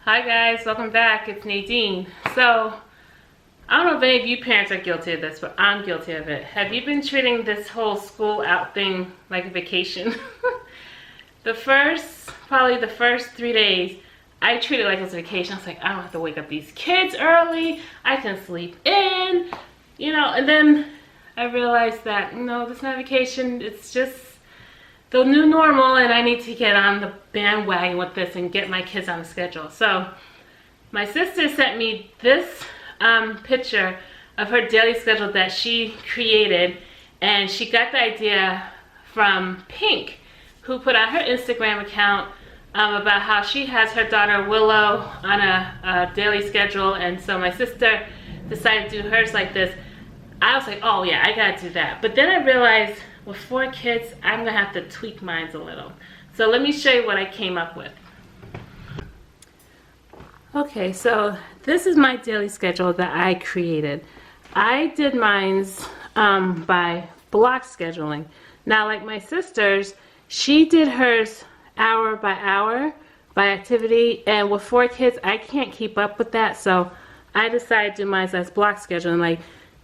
Hi guys, welcome back. It's Nadine. So, I don't know if any of you parents are guilty of this, but I'm guilty of it. Have you been treating this whole school out thing like a vacation? Probably the first 3 days, I treated it like it was a vacation. I was like, I don't have to wake up these kids early. I can sleep in, and then I realized that, this is not a vacation. It's just the new normal, and I need to get on the bandwagon with this and get my kids on the schedule. So my sister sent me this picture of her daily schedule that she created, and she got the idea from Pink, who put on her Instagram account about how she has her daughter Willow on a daily schedule, and so my sister decided to do hers like this. I was like, oh yeah, I gotta do that. But then I realized with 4 kids, I'm gonna have to tweak mine a little. So let me show you what I came up with. Okay, so this is my daily schedule that I created. I did mine's by block scheduling. Now, like my sister's, she did hers hour by hour by activity, and with 4 kids, I can't keep up with that, so I decided to do mine as block scheduling, like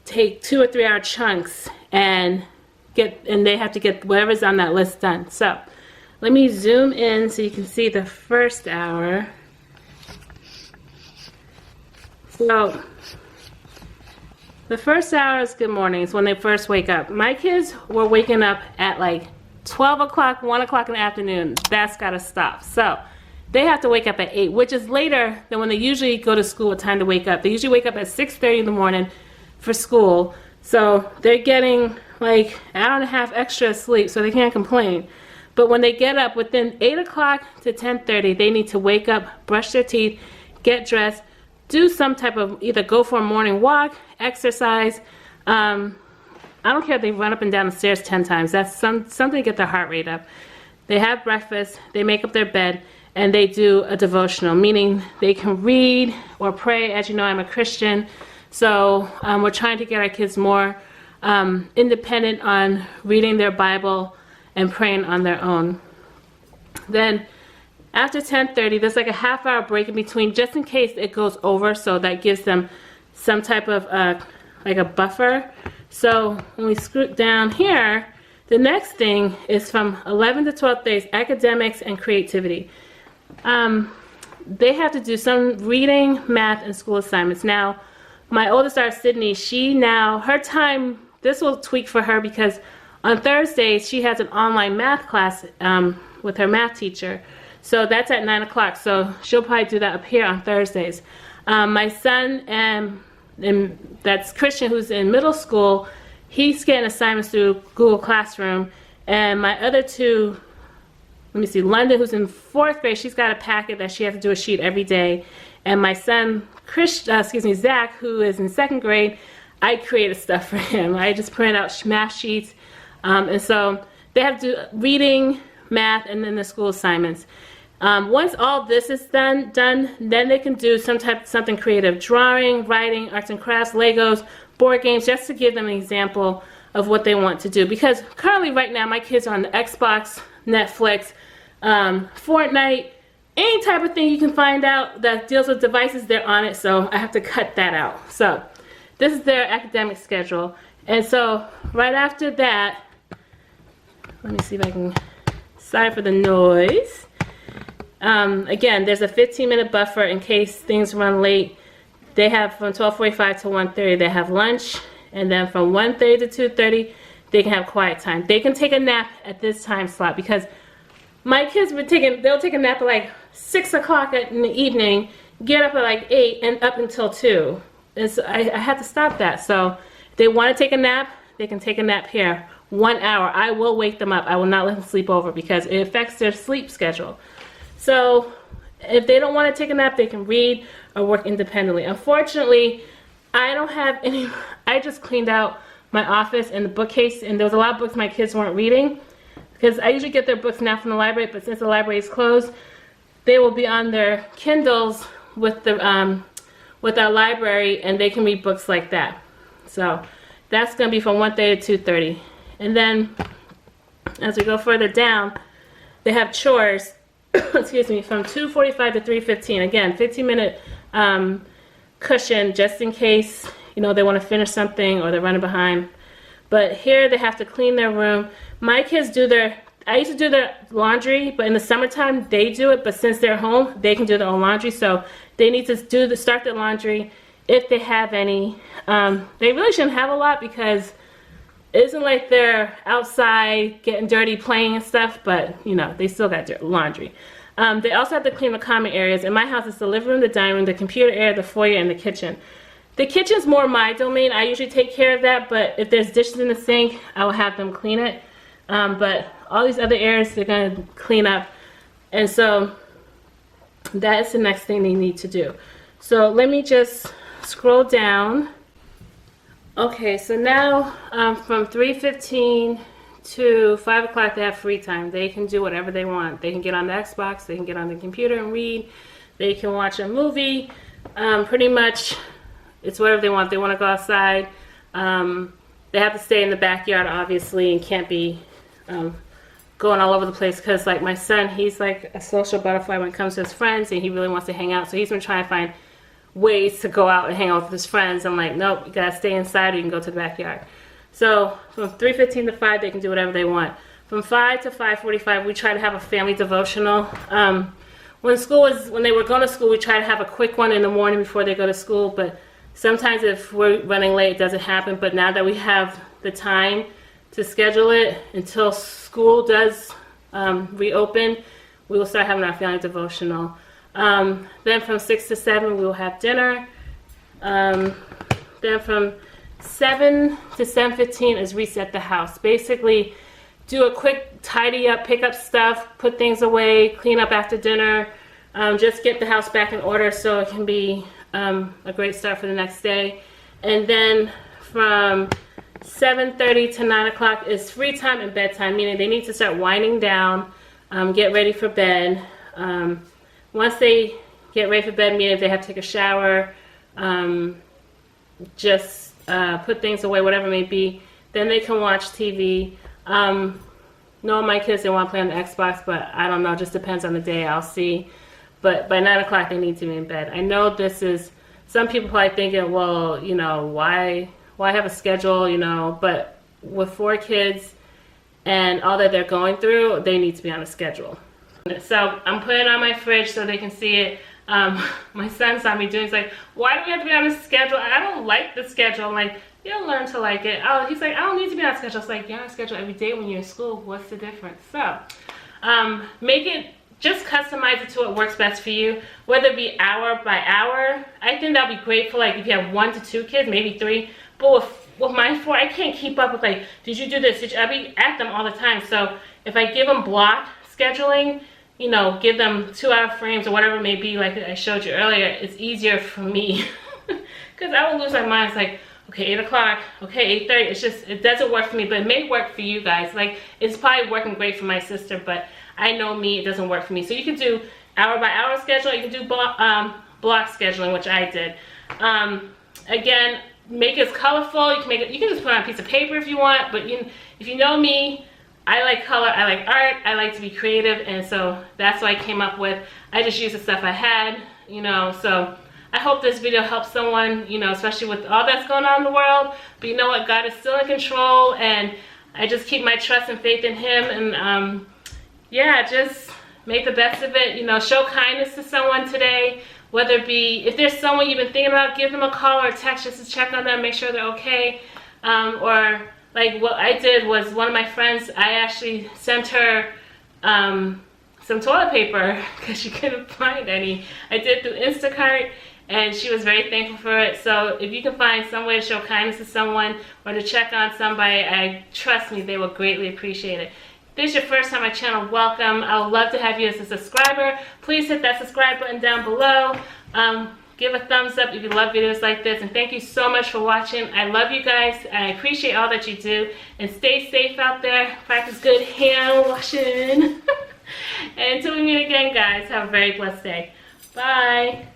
take 2 or 3 hour chunks and they have to get whatever's on that list done. So let me zoom in so you can see the first hour. So the first hour is good mornings, when they first wake up. My kids were waking up at like 12 o'clock, 1 o'clock in the afternoon. That's got to stop. So they have to wake up at 8, which is later than when they usually go to school with time to wake up. They usually wake up at 6:30 in the morning for school. So they're getting like an hour and a half extra sleep, so they can't complain. But when they get up within 8 o'clock to 10:30, they need to wake up, brush their teeth, get dressed, do some type of either go for a morning walk, exercise. I don't care if they run up and down the stairs 10 times. That's something to get their heart rate up. They have breakfast, they make up their bed, and they do a devotional, meaning they can read or pray. As you know, I'm a Christian, so we're trying to get our kids more independent on reading their Bible and praying on their own. Then after 10:30, there's like a half-hour break in between, just in case it goes over, so that gives them some type of like a buffer. So when we scroll down here, the next thing is from 11 to 12 days, academics and creativity. They have to do some reading, math, and school assignments. Now, my oldest daughter, Sydney, her time, this will tweak for her because on Thursdays, she has an online math class with her math teacher. So that's at 9 o'clock. So she'll probably do that up here on Thursdays. My son, and that's Christian, who's in middle school, he's getting assignments through Google Classroom. And my other two, let me see, London, who's in 4th grade, she's got a packet that she has to do a sheet every day. And my son, Zach, who is in 2nd grade, I created stuff for him. I just printed out math sheets. And so they have to do reading, math, and then the school assignments. Once all this is done, then they can do something creative: drawing, writing, arts and crafts, Legos, board games, just to give them an example of what they want to do. Because currently, right now, my kids are on the Xbox, Netflix, Fortnite, any type of thing you can find out that deals with devices, they're on it. So I have to cut that out. So this is their academic schedule. And so right after that, let me see if I can, sorry for the noise. Again, there's a 15-minute buffer in case things run late. They have from 12:45 to 1:30, they have lunch. And then from 1:30 to 2:30, they can have quiet time. They can take a nap at this time slot, because my kids they'll take a nap at like 6 o'clock in the evening, get up at like 8, and up until 2. And so I had to stop that. So if they want to take a nap, they can take a nap here. 1 hour. I will wake them up. I will not let them sleep over because it affects their sleep schedule. So if they don't want to take a nap, they can read or work independently. Unfortunately, I don't have any. I just cleaned out my office and the bookcase, and there was a lot of books my kids weren't reading, because I usually get their books now from the library, but since the library is closed, they will be on their Kindles with our library, and they can read books like that. So that's going to be from 1:30 to 2:30. And then as we go further down, they have chores. excuse me, from 2:45 to 3:15. Again, 15-minute cushion just in case, you know, they want to finish something or they're running behind. But here they have to clean their room. My kids do their, I used to do their laundry, but in the summertime they do it, but since they're home, they can do their own laundry. So they need to start their laundry if they have any. They really shouldn't have a lot because it isn't like they're outside getting dirty playing and stuff, but you know, they still got laundry. They also have to clean the common areas. In my house, it's the living room, the dining room, the computer area, the foyer, and the kitchen. The kitchen's more my domain. I usually take care of that, but if there's dishes in the sink, I will have them clean it. But all these other areas, they're going to clean up. And so that is the next thing they need to do. So let me just scroll down. Okay, so now from 3:15 to 5 o'clock, they have free time. They can do whatever they want. They can get on the Xbox, they can get on the computer and read, they can watch a movie. Pretty much, it's whatever they want. They want to go outside. They have to stay in the backyard, obviously, and can't be going all over the place because, like, my son, he's like a social butterfly when it comes to his friends, and he really wants to hang out. So he's been trying to find ways to go out and hang out with his friends. I'm like, nope, you gotta stay inside or you can go to the backyard. So from 3:15 to 5, they can do whatever they want. From 5 to 5:45, we try to have a family devotional. When they were going to school, we try to have a quick one in the morning before they go to school, but sometimes if we're running late, it doesn't happen. But now that we have the time to schedule it until school does reopen, we will start having our family devotional. Then from 6 to 7, we will have dinner. Then from 7 to 7:15 is reset the house. Basically, do a quick tidy up, pick up stuff, put things away, clean up after dinner, just get the house back in order so it can be a great start for the next day. And then from 7:30 to 9 o'clock is free time and bedtime, meaning they need to start winding down, get ready for bed. Once they get ready for bed, meaning if they have to take a shower, just put things away, whatever it may be, then they can watch TV. No, my kids, they want to play on the Xbox, but I don't know, just depends on the day, I'll see. But by 9 o'clock, they need to be in bed. I know this is, some people probably thinking, well, you know, why have a schedule, you know, but with 4 kids and all that they're going through, they need to be on a schedule. So I'm putting it on my fridge so they can see it. My son saw me doing it. He's like, why do we have to be on a schedule? I don't like the schedule. I'm like, you'll learn to like it. Oh, he's like, I don't need to be on a schedule. It's like, you're on a schedule every day when you're in school. What's the difference? So make it, just customize it to what works best for you, whether it be hour by hour. I think that'd be great for, like, if you have 1 to 2 kids, maybe 3. But with my 4, I can't keep up with, like, did you do this? I'll be at them all the time. So if I give them block scheduling, you know, give them 2-hour frames or whatever it may be, like I showed you earlier, it's easier for me. Because I will lose my mind. It's like, okay, 8 o'clock, okay, 8:30. It's just, it doesn't work for me, but it may work for you guys. Like, it's probably working great for my sister, but I know me, it doesn't work for me. So you can do hour by hour schedule, you can do block scheduling, which I did. Again, make it colorful. You can make it, you can just put it on a piece of paper if you want, but if you know me, I like color, I like art, I like to be creative, and so that's what I came up with. I just used the stuff I had, you know, so I hope this video helps someone, you know, especially with all that's going on in the world. But you know what, God is still in control, and I just keep my trust and faith in Him, and yeah, just make the best of it. You know, show kindness to someone today, whether it be, if there's someone you've been thinking about, give them a call or a text just to check on them, make sure they're okay, or like what I did was, one of my friends, I actually sent her some toilet paper because she couldn't find any. I did through Instacart, and she was very thankful for it. So if you can find some way to show kindness to someone or to check on somebody, trust me, they will greatly appreciate it. If this is your first time on my channel, welcome. I would love to have you as a subscriber. Please hit that subscribe button down below. Give a thumbs up if you love videos like this, and thank you so much for watching. I love you guys, and I appreciate all that you do, and stay safe out there. Practice good hand washing. And until we meet again, guys, have a very blessed day. Bye.